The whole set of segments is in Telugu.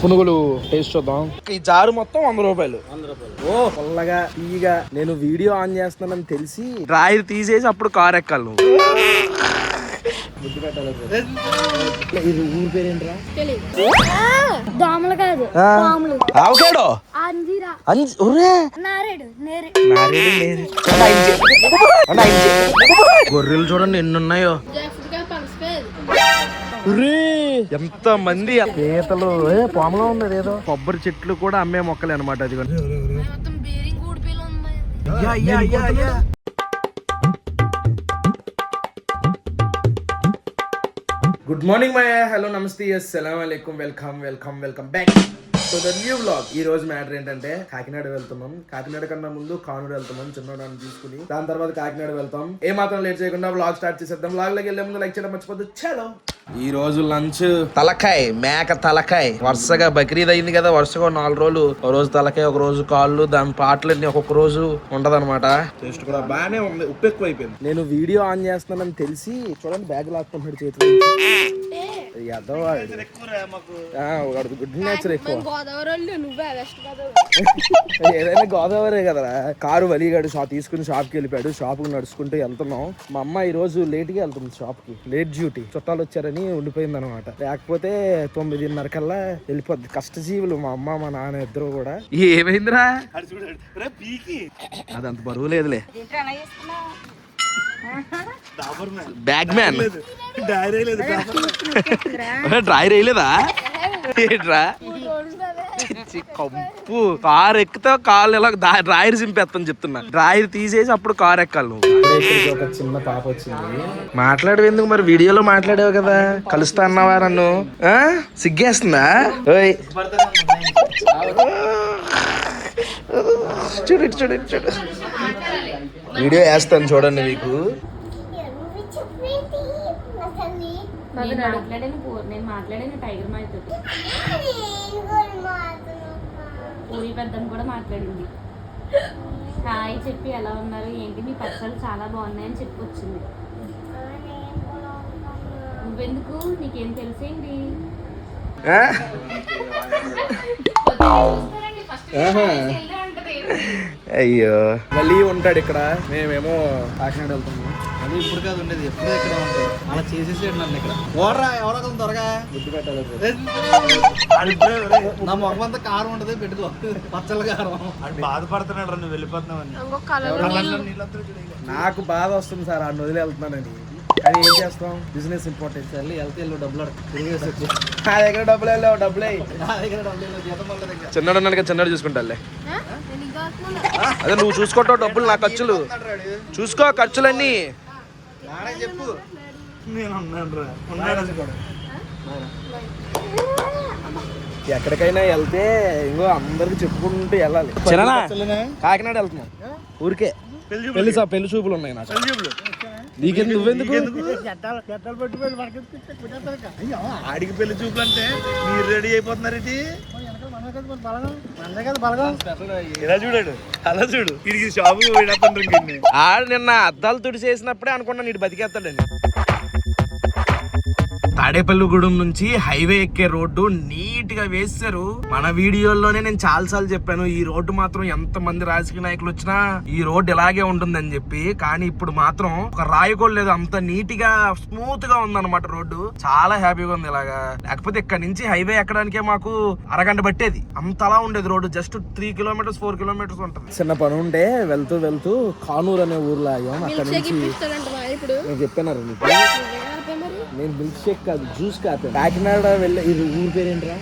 పునుగులు టేస్ట్ చూద్దాం. ఈ జారు మొత్తం 100 రూపాయలు. ఓ పొల్లగా తీయగా. నేను వీడియో ఆన్ చేస్తున్నానని తెలిసి రాయి తీసేసి అప్పుడు కారు ఎక్కాలి నువ్వు. ఇది ఊరి పేరేంట్రా? దోమలు కాదు, ఆవకాడో. గొర్రెలు చూడండి ఎన్ని ఉన్నాయో. ఎంత మంది పీతలు. పాములో ఉన్నది ఏదో. కొబ్బరి చెట్లు కూడా అమ్మే మొక్కలే అనమాట. అది గుడ్ మార్నింగ్ మై హలో నమస్తే అస్సలాము అలైకుం. Welcome back to the new vlog. ఈ రోజు మ్యాటర్ ఏంటంటే కాకినాడ వెళ్తున్నాం. కాకినాడ కన్నా ముందు కానూరు వెళ్తున్నాం చిన్నోడాన్ని తీసుకుని. దాని తర్వాత కాకినాడ వెళ్తాం. ఏ మాత్రం లేట్ చేయకుండా వ్లాగ్ స్టార్ట్ చేసేద్దాం. వ్లాగ్ లోకి వెళ్ళే ముందు లైక్ చేయడం మర్చిపోద్దు. చలో ఈ రోజు లంచ్ తలకాయ, మేక తలకాయ. వరుసగా బక్రీద్ అయింది కదా, వరుసగా 4 రోజులు. ఒక రోజు తలకాయ, ఒక రోజు కాళ్ళు, దాని పాటలన్నీ ఒక్కొక్క రోజు ఉండదన్నమాట. టేస్ట్ కూడా బాగానే ఉంది. ఉప్పు ఎక్కువ అయిపోయింది. నేను వీడియో ఆన్ చేస్తున్నానని తెలిసి చూడండి బ్యాగ్ లాక్కుంటున్నాడు చేతిలో. గుడ్ నేచర్ ఎక్కువ. ఏదైనా గోదావరి కదరా. కారు వలిగాడు, తీసుకుని షాప్కి వెళ్ళిపోయాడు. షాప్ కు నడుచుకుంటూ వెళ్తున్నాం. మా అమ్మ ఈ రోజు లేట్ గా వెళ్తుంది షాప్ కి. లేట్ డ్యూటీ, చుట్టాలు వచ్చారని ఉండిపోయింది అనమాట. లేకపోతే 9:30 కల్లా వెళ్ళిపోద్ది. కష్టజీవులు మా అమ్మ మా నాన్న ఇద్దరు కూడా. ఏమైందిరా? అదంత బరువు లేదులే. బ్యాగ్ మ్యాన్ డ్రైర్ వేయలేదా ఏంట్రా? కంపు. కారు ఎక్కితే కాళ్ళు ఎలా డ్రాయర్ చింపేస్తాను చెప్తున్నా. డ్రాయర్ తీసేసి అప్పుడు కారు ఎక్కాలి నువ్వు. ఒక చిన్న పాప వచ్చింది. మాట్లాడేవి ఎందుకు మరి? వీడియోలో మాట్లాడావు కదా, కలుస్తా అన్నావా నన్ను? సిగ్గేస్తుందా? ఓయ్ చూడు వీడియో వేస్తాను చూడండి మీకు. ఊరి పెద్దను కూడా మాట్లాడింది. హాయ్ చెప్పి ఎలా ఉన్నారు ఏంటి, మీ పచ్చళ్ళు చాలా బాగున్నాయని చెప్పి వచ్చింది. నువ్వెందుకు, నీకేం తెలిసేంటి? అయ్యో మళ్ళీ ఉంటాడు ఇక్కడ. మేమేమో కాకినాడ వెళ్తున్నాం. అది ఇప్పుడు కాదు ఉండేది, ఎప్పుడో ఇక్కడ ఉంటాడు. అలా చేసేసి నన్ను ఇక్కడ ఓడరా ఎవరో త్వరగా గుర్తు పెట్టాలి. నా మొహం అంతా కారం ఉంటది, పెట్టుకో పచ్చళ్ళ కారం. బాధపడుతున్నాడు నువ్వు వెళ్ళిపోతున్నావని. నాకు బాధ వస్తుంది సార్, ఆ వదిలి వెళ్తున్నానని. కానీ ఏం చేస్తాం, బిజినెస్ ఇంపార్టెంట్. సర్లే వెళ్తే వెళ్ళు, డబ్బులు తిరిగేసి వచ్చి. నా దగ్గర డబ్బులు వెళ్ళావు, డబ్బులే. నా దగ్గర డబ్బులు జీతం వల్ల. చిన్నడు ఉన్నాడు కదా, చిన్నడు చూసుకుంటాలే. అదే నువ్వు చూసుకుంటావు డబ్బులు, నా ఖర్చులు చూసుకో. ఖర్చులన్నీ చెప్పు. ఎక్కడికైనా వెళ్తే ఇంకో అందరికి చెప్పుకుంటూ వెళ్ళాలి. కాకినాడ వెళ్తున్నాం ఊరికే. పెళ్లి చూపులు ఉన్నాయి నాకు. నీకెందుకు, నువ్వెందుకు? ఆడికి పెళ్లి చూపులు అంటే మీరు రెడీ అయిపోతున్నారు. ఇలా చూడాడు, అలా చూడు. ఇది షాపు ఆడు నిన్న అద్దాలు తుడిచేసినప్పుడే అనుకున్నా నీడు బతికేస్తాడని. తాడేపల్లిగూడెం నుంచి హైవే ఎక్కే రోడ్డు నీట్ గా వేశారు. మన వీడియోల్లోనే నేను చాలా సార్లు చెప్పాను, ఈ రోడ్డు మాత్రం ఎంత మంది రాజకీయ నాయకులు వచ్చినా ఈ రోడ్డు ఇలాగే ఉంటుందని చెప్పి. కానీ ఇప్పుడు మాత్రం ఒక రాయి కూడా లేదు, అంత నీట్ గా స్మూత్ గా ఉందన్నమాట రోడ్డు. చాలా హ్యాపీగా ఉంది ఇలాగా. లేకపోతే ఇక్కడ నుంచి హైవే ఎక్కడానికే మాకు అరగంట పట్టేది. అంతలా ఉండేది రోడ్డు. జస్ట్ 3 కిలోమీటర్స్ 4 కిలోమీటర్స్ ఉంటుంది. చిన్న పని ఉంటే వెళ్తూ కానూరు అనే ఊర్లో ఆగాం. అక్కడ నుంచి నేను చెప్పాను మీకు, నేను మిల్క్ షేక్ కాదు జ్యూస్ కాదు. కాకినాడ వెళ్ళే. ఇది ఊరి పేరేంట్రా?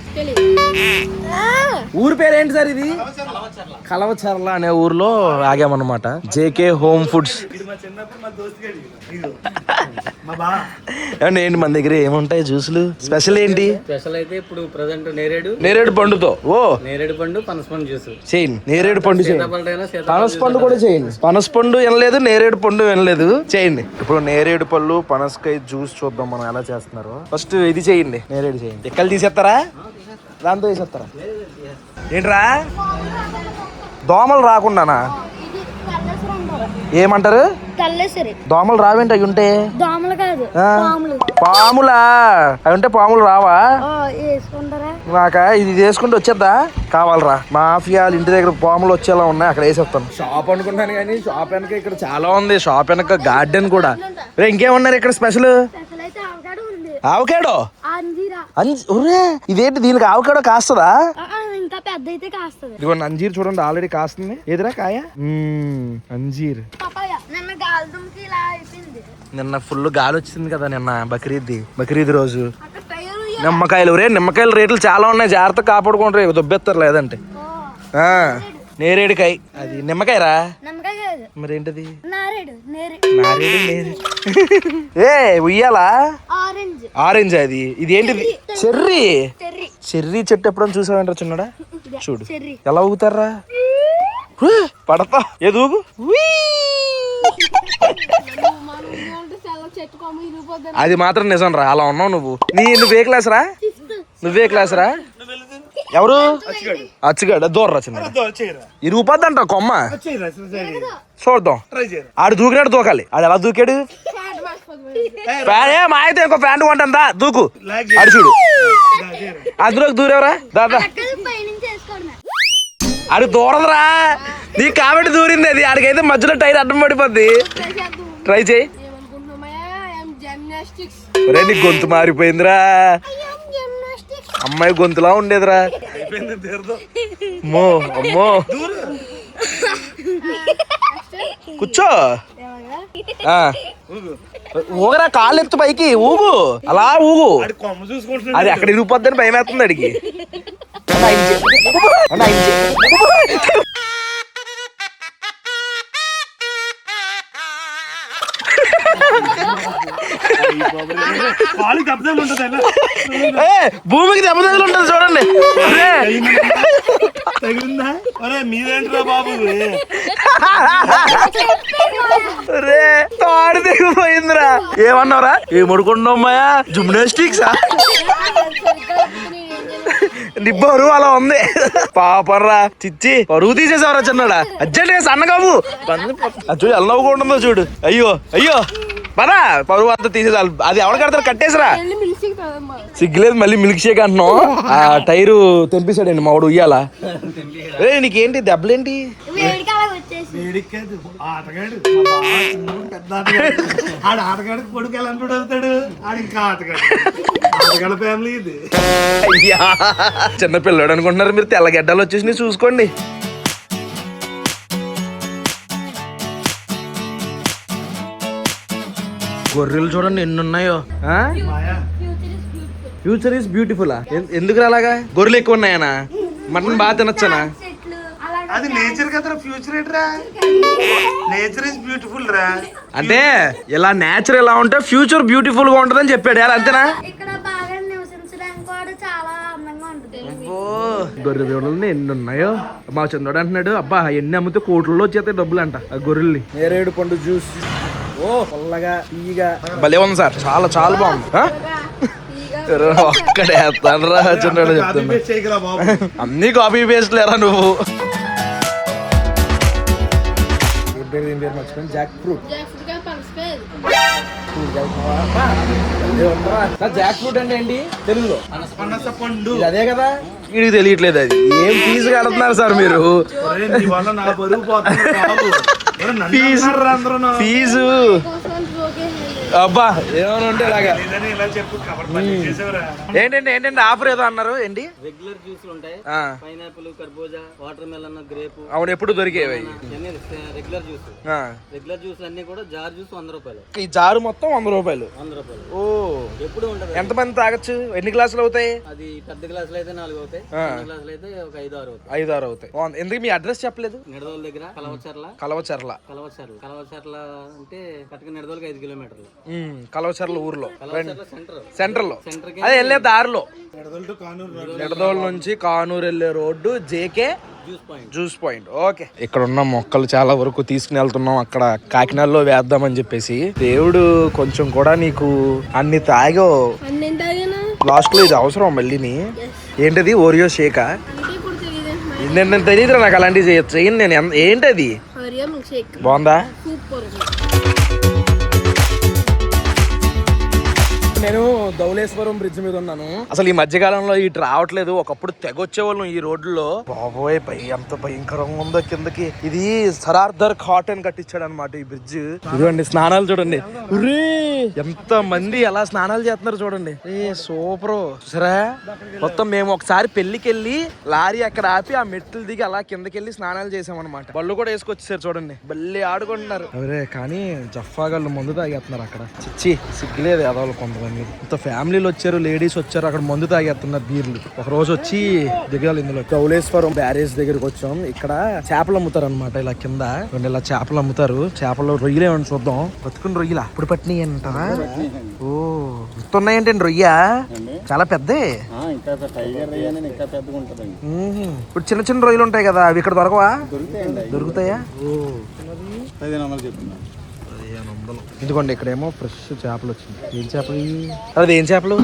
ఊరి పేరేంటి సార్? ఇది కలవచర్ల అనే ఊర్లో ఆగామన్నమాట. JK home foods. ఏంటి మన దగ్గర ఏముంటాయి జ్యూసులు? స్పెషల్ ఏంటి? స్పెషల్ అయితే ఇప్పుడు ప్రెసెంట్ నేరేడు పండుతో. నేరేడు పండు పనసపండు జ్యూస్ చేయండి. నేరేడు పండు చేయండి, పనసపండు కూడా చేయండి. పనసపండు వినలేదు, నేరేడు పండు వినలేదు, చేయండి. ఇప్పుడు నేరేడు పళ్ళు పనసకాయ జ్యూస్ చూద్దాం మనం ఎలా చేస్తున్నారు. ఫస్ట్ ఇది చేయండి, నేరేడు చేయండి. ఎక్కలు తీసేస్తారా? దాంతో వేసేస్తారా? ఏంట్రా దోమలు రాకుండానా? ఏమంటారు? చల్లేసరి దోమలు రావేంటి అవి ఉంటే? దోమలు కాదు ఆ. పాములు. పాములా? అవి ఉంటే పాములు రావా? వేసుకుంటారా? నాక ఇది వేసుకుంటూ వచ్చేద్దా? కావాలరా, మాఫియాలు ఇంటి దగ్గర పాములు వచ్చేలా ఉన్నాయి, అక్కడ వేసేస్తాను. షాప్ అనుకుంటాను కానీ షాప్ వెనక ఇక్కడ చాలా ఉంది. షాప్ వెనక గార్డెన్ కూడా. రే ఇంకేమున్నారు ఇక్కడ స్పెషల్? ఆవకాడో? ఇదేంటి, దీనికి ఆవకాడో కాస్తుందా? ఇంకా పెద్ద అయితే కాస్తుంది. ఇదిగోండి అంజీర్ చూడండి, ఆల్రెడీ కాస్తుంది. ఏదిరా కాయ? అంజీర్. నిన్న ఫుల్ గాలి వచ్చింది కదా, నిన్న బక్రీద్ రోజు. నిమ్మకాయలు నిమ్మకాయల రేట్లు చాలా ఉన్నాయి, జాగ్రత్త కాపాడుకోండి, దొబ్బెత్తారు లేదంటే. నేరేడుకాయ. అది నిమ్మకాయరా? మరి ఏంటది? నారేడు. ఏ ఉయ్యాలా? ఆరెంజ్. అది ఇది ఏంటిది? చెర్రీ చెట్టు ఎప్పుడైనా చూసావంటారా చిన్నడా? చూడు ఎలా ఊగుతారా, పడతా ఏది ఊగు. అది మాత్రం నిజం రా, అలా ఉన్నావు నువ్వు. నువ్వే క్లాస్ రా? ఎవరు? అచ్చుగాడు దూరరా చిన్న ఇరుగుపోద్దంట కొమ్మ. చూద్దాం, ఆడు దూకినాడు దూకాలి. ఆడు ఎలా దూకాడు? మా అయితే ఇంకో ప్యాంట్ కొంటా దూకు. ఆడు చూడు, అందులోకి దూరేవరా? దాదా ఆడు దూరదురా, నీకు కాబట్టి దూరింది అది. ఆడికైతే మధ్యలో టైర్ అడ్డం పడిపోద్ది. ట్రై చేయి. నీ గొంతు మారిపోయిందిరా, అమ్మాయి గొంతులా ఉండేదిరా. అమ్మో కూర్చో. ఊగరా, కాళ్ళు ఎత్తు పైకి ఊగు, అలా ఊగు. అది అక్కడ ఇరిగిపోద్దని భయం వేస్తుంది అడిగి. భూమికి దెబ్బతగులు ఉంటుంది చూడండి. రే తాడు తెగిపోయిందిరా. ఏమన్నావురా? ఏమడుకుంటున్నామయ్యా? జిమ్నాస్టిక్సా? నీ బరువు అలా ఉంది. పాపర్రా చిచ్చి, పరువు తీసేసావరా చిన్నడా. అర్జెంట్ సన్నగాబు చూడు ఎలా నవ్వుకుంటుందో చూడు. అయ్యో పదా, పరువు అంతా తీసేసాలి. అది ఎవరు కడతారు? కట్టేసరా. సిగ్గులేదు మళ్ళీ మిల్క్ షేక్ అంటున్నావు. ఆ టైరు తెంపేశాడండి మావాడు ఉయ్యాలా. రే నీకేంటి దెబ్బలేంటి? చిన్న పిల్లడు అనుకుంటున్నారు మీరు. తెల్లగడ్డలు వచ్చేసి చూసుకోండి. గొర్రెలు చూడండి ఎన్ని ఉన్నాయో. Future is beautiful. ఎందుకు అలాగా? గొర్రెలు ఎక్కువ ఉన్నాయనా? మటన్ బాగా తినొచ్చానా? అది నేచర్ కదా, ఫ్యూచర్ ఏంట్రా? నేచర్ ఇస్ బ్యూటిఫుల్ రా. అంటే ఇలా నేచర్ ఎలా ఉంటే ఫ్యూచర్ బ్యూటిఫుల్ గా ఉంటదని చెప్పాడు. ఎలా అంతేనా? గొర్రె పిల్లలు ఎన్ని ఉన్నాయో. మా చంద్రుడు అంటున్నాడు, అబ్బా ఎన్ని అమ్మితే కోట్లలో వచ్చేస్తాయి డబ్బులు అంట ఆ గొర్రెల్ని. నేరేడు పండు జ్యూస్ పొల్లగా తీయగా భలే ఉంది సార్, చాలా చాలా బాగుంది. ఒక్కడే తండ్రా చంద్రుడు చెప్తున్నా, అన్ని కాపీ పేస్ట్ లేరా నువ్వు. Jack fruit. జాక్ ఫ్రూట్ అంటే ఏంటి తెలుగులో? అదే కదా, వీడికి తెలియట్లేదు. అది ఏం ఫీజు కడుతున్నారు సార్ మీరు? ఫీజు అబ్బా ఏమైనా ఉంటే ఇలాగా. ఏంటండి ఆఫర్ ఏదో అన్నారు ఏంటి? రెగ్యులర్ జ్యూస్ ఉంటాయి, పైనాపిల్, కర్బూజా, వాటర్ మెలన్, గ్రేప్. అవును ఎప్పుడు దొరికేవి రెగ్యులర్ జ్యూస్. రెగ్యులర్ జ్యూస్ అన్ని కూడా జార్ జ్యూస్ 100 రూపాయలు. ఈ జారు మొత్తం 100 రూపాయలు. ఓ ఎప్పుడు ఉండదు. ఎంత మంది తాగొచ్చు? ఎన్ని గ్లాసులు అవుతాయి? అది పెద్ద గ్లాసులు అయితే 4 అవుతాయి, చిన్న గ్లాసులు అయితే ఒక 5-6 అవుతాయి. 5-6 అవుతాయి. ఎందుకు మీ అడ్రస్ చెప్పలేదు? నిడదోల దగ్గర కలవచర్ల అంటే కరెక్ట్గా నిడదోలకి 5 కిలోమీటర్లు. కలవచర్ల ఊర్లో సెంటర్ లో అదే వెళ్ళే దారిలో. నిడదోల్ నుంచి కానూరు వెళ్ళే road JK juice point. Okay, ఇక్కడ ఉన్న మొక్కలు చాలా వరకు తీసుకుని వెళ్తున్నాం, అక్కడ కాకినాడలో వేద్దామని చెప్పేసి. దేవుడు కొంచెం కూడా నీకు అన్ని తాగో లాస్ట్ లో ఇది అవసరం మళ్ళీని. ఏంటది? ఓరియో షేకా? నేను తెలియదురా నాకు అలాంటివి చేయొచ్చు. నేను ఏంటది? బాగుందా? నేను ధవళేశ్వరం బ్రిడ్జ్ మీద ఉన్నాను. అసలు ఈ మధ్యకాలంలో ఇటు రావట్లేదు. ఒకప్పుడు తెగొచ్చేవాళ్ళం ఈ రోడ్లలో. బాబోయ్ పై ఎంత భయంకరంగా ఉందో కిందకి. ఇది సరార్దర్ కాటన్ కట్టించాడు అనమాట ఈ బ్రిడ్జ్. ఇదిగోండి స్నానాలు చూడండి. ఎంత మంది ఎలా స్నానాలు చేస్తున్నారు చూడండి. సూపర్ చూసారా. మొత్తం మేము ఒకసారి పెళ్లికి వెళ్ళి లారీ అక్కడ ఆపి ఆ మెట్లు దిగి అలా కిందకి వెళ్ళి స్నానాలు చేసామన్నమాట. బళ్ళు కూడా వేసుకొచ్చేసారు చూడండి. బల్లి ఆడుకుంటున్నారు. అవరే కానీ జఫాగాళ్ళు మందు తాగేస్తున్నారు అక్కడ. చిచ్చి సిగ్గులేదు అదవాళ్ళు కొంతమంది. ఇంత ఫ్యామిలీలు వచ్చారు, లేడీస్ వచ్చారు, అక్కడ మందు తాగేస్తున్నారు బీర్లు. ఒక రోజు వచ్చి దిగాలి ఇందులో. ధవళేశ్వరం బ్యారేజ్ దగ్గరికి వచ్చాం. ఇక్కడ చేపలు అమ్ముతారు అనమాట. ఇలా కింద ఇలా చేపలు అమ్ముతారు. చేపలు రొయ్యలే ఏమని చూద్దాం. బతుకుని రొయ్యలా ఇప్పుడు పట్టినాయి అంటారా? ఓ ఇంత ఉన్నాయంటే రొయ్య చాలా పెద్ద. ఇప్పుడు చిన్న చిన్న రొయ్యలు ఉంటాయి కదా, అవి ఇక్కడ దొరకవా? దొరుకుతాయా? ఇదిగోండి ఇక్కడేమో ఫ్రెష్ చేపలు వచ్చింది. ఏం చేపలు? అది ఏం చేపలు?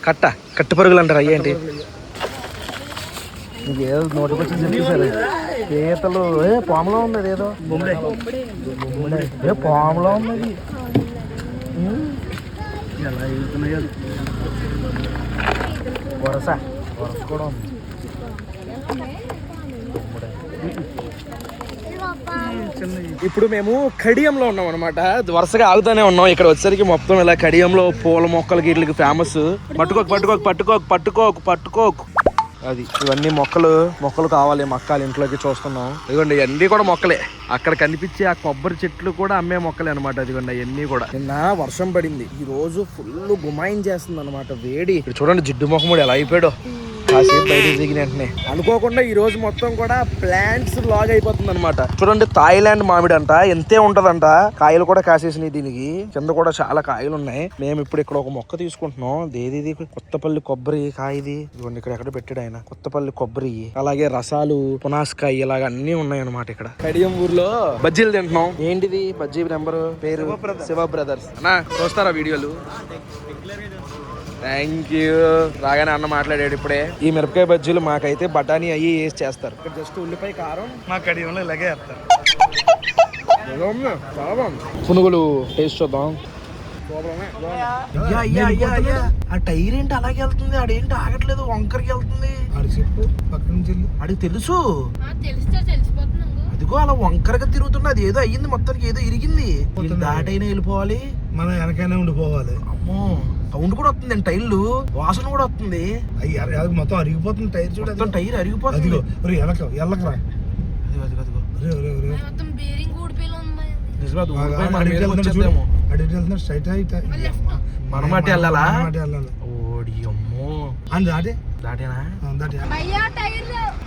కట్టు పరుగులు అంటారు. అయ్యేంటి మీకు ఏదో నోటికి వచ్చి చెప్పేశారు. పీతలు పాములో ఉంది. అదేదో పాములో ఉన్నది. ఎలా వెళ్తున్నాయో. వరస కూడా ఉంది. ఇప్పుడు మేము కడియంలో ఉన్నాం అనమాట. వరుసగా ఆగుతానే ఉన్నాం. ఇక్కడ వచ్చేసరికి మొత్తం ఇలా కడియంలో పూల మొక్కలకి వీటికి ఫేమస్. పట్టుకోకు అది ఇవన్నీ మొక్కలు కావాలి. మొక్కలు ఇంట్లోకి చూస్తున్నాం. ఇదిగోండి ఇవన్నీ కూడా మొక్కలే. అక్కడ కనిపించే ఆ కొబ్బరి చెట్లు కూడా అమ్మే మొక్కలే అనమాట. ఇదిగోండి ఇవన్నీ కూడా. నిన్న వర్షం పడింది. ఈ రోజు ఫుల్ గుమాయించేస్తుంది అనమాట వేడి. ఇప్పుడు చూడండి జిడ్డు మొక్కముడు ఎలా అయిపోయాడో. కాసేపు బయట దిగిన వెంటనే అనుకోకుండా ఈ రోజు మొత్తం కూడా ప్లాంట్స్ లాగ్ అయిపోతుంది అనమాట. చూడండి థాయిలాండ్ మామిడి అంట. ఎంతే ఉంటదంట. కాయలు కూడా కాసేసినాయి దీనికి. కింద కూడా చాలా కాయలు ఉన్నాయి. మేము ఇప్పుడు ఇక్కడ ఒక మొక్క తీసుకుంటున్నాం. దేది కొత్తపల్లి కొబ్బరి కాయది. ఇదిగోండి ఇక్కడ ఎక్కడ పెట్టాడు ఆయన. కొత్తపల్లి కొబ్బరి, అలాగే రసాలు, పునాస్కాయ, ఇలాగ అన్ని ఉన్నాయి అనమాట. ఇక్కడ కడియం ఊర్లో బజ్జీలు తింటున్నాం. ఏంటిది బజ్జీ నెంబరు? పేరు శివ బ్రదర్స్. అన్నా చూస్తారా వీడియోలు? Thank you. రాగానే అన్న మాట్లాడాడు ఇప్పుడే. ఈ మిరపకాయ బజ్జీలు మాకైతే బఠానీ అయ్యి వేసి చేస్తారు. ఇక్కడ జస్ట్ ఉల్లిపాయ కారం మా కడియంలో ఇలాగే వేస్తారు. చాలా బాగుంది. పునుగులు టేస్ట్ చూద్దాం. ఆ టైర్ ఏంటి అలాగే వెళ్తుంది? ఆడేంటి ఆగట్లేదు, వంకరకి వెళ్తుంది. ఆడికి తెలుసు. అదిగో అలా వంకరగా తిరుగుతున్నది. ఏదో అయ్యింది మొత్తానికి. ఏదో ఇరిగింది. దాటైనా వెళ్ళిపోవాలి, మనం వెనకైనా ఉండిపోవాలి. అమ్మో సౌండ్ కూడా వస్తుంది. టైర్లు వాసన కూడా వస్తుంది. మొత్తం అరిగిపోతుంది టైర్. చూడ మొత్తం టైర్ అరిగిపోతుంది. మనమాటి వెళ్ళాలా? ఓడి అమ్మో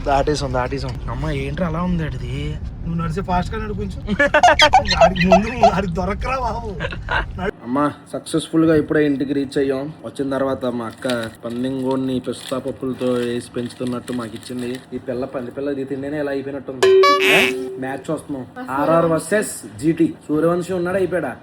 దాటేసాం. అమ్మ ఏంట్రా అలా ఉంది అడిది? నువ్వు నడిచే ఫాస్ట్ గా కొంచెం దొరకరా బాబు. అమ్మా సక్సెస్ఫుల్ గా ఇప్పుడే ఇంటికి రీచ్ అయ్యాం. వచ్చిన తర్వాత మా అక్క పందింగోడిని పిస్తా పప్పులతో వేసి పెంచుతున్నట్టు మాకు ఇచ్చింది. ఈ పంది ఇది తిండేనే ఇలా అయిపోయినట్టుంది. మ్యాచ్ వస్తున్నాం. RR versus GT. సూర్యవంశీ ఉన్నాడా? అయిపోయాడా?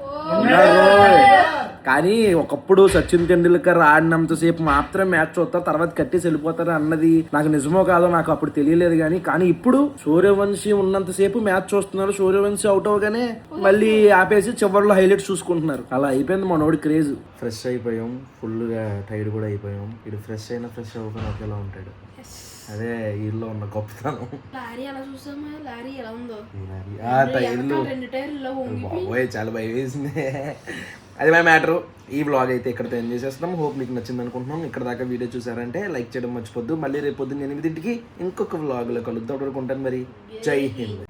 కానీ ఒకప్పుడు సచిన్ తెండూల్కర్ ఆడినంతసేపు మాత్రం మ్యాచ్ చూస్తారు, తర్వాత కట్టేసి వెళ్ళిపోతారు అన్నది నాకు నిజమో కాదో నాకు అప్పుడు తెలియలేదు. కానీ ఇప్పుడు సూర్యవంశీ ఉన్నంతసేపు మ్యాచ్ చూస్తున్నారు. సూర్యవంశీ అవుట్ అవగానే మళ్ళీ ఆపేసి చివరిలో హైలైట్స్ చూసుకుంటున్నారు. అలా అయిపోయింది మనోడి క్రేజ్. ఫ్రెష్ అయిపోయాం. ఫుల్ గా టైర్డ్ కూడా అయిపోయాం. ఇది ఫ్రెష్ అయినా ఫ్రెష్ అవ్వకుండా ఒకేలా ఉంటాడు. అదే వీళ్ళు ఉన్న గొప్పతనం. ఆ టైర్లు బాబోయ్ చాలా భయం వేసింది. అది మా మ్యాటర్. ఈ వ్లాగ్ అయితే ఇక్కడతో ఎంజాయ్ చేస్తాం. హోప్ మీకు నచ్చింది అనుకుంటున్నాం. ఇక్కడ దాకా వీడియో చూసారంటే లైక్ చేయడం మర్చిపోద్దు. మళ్ళీ రేపు పొద్దున్న 8 ఇంకొక వ్లాగ్లో కలుద్దాం. ఉంటాను మరి. జై హింద్.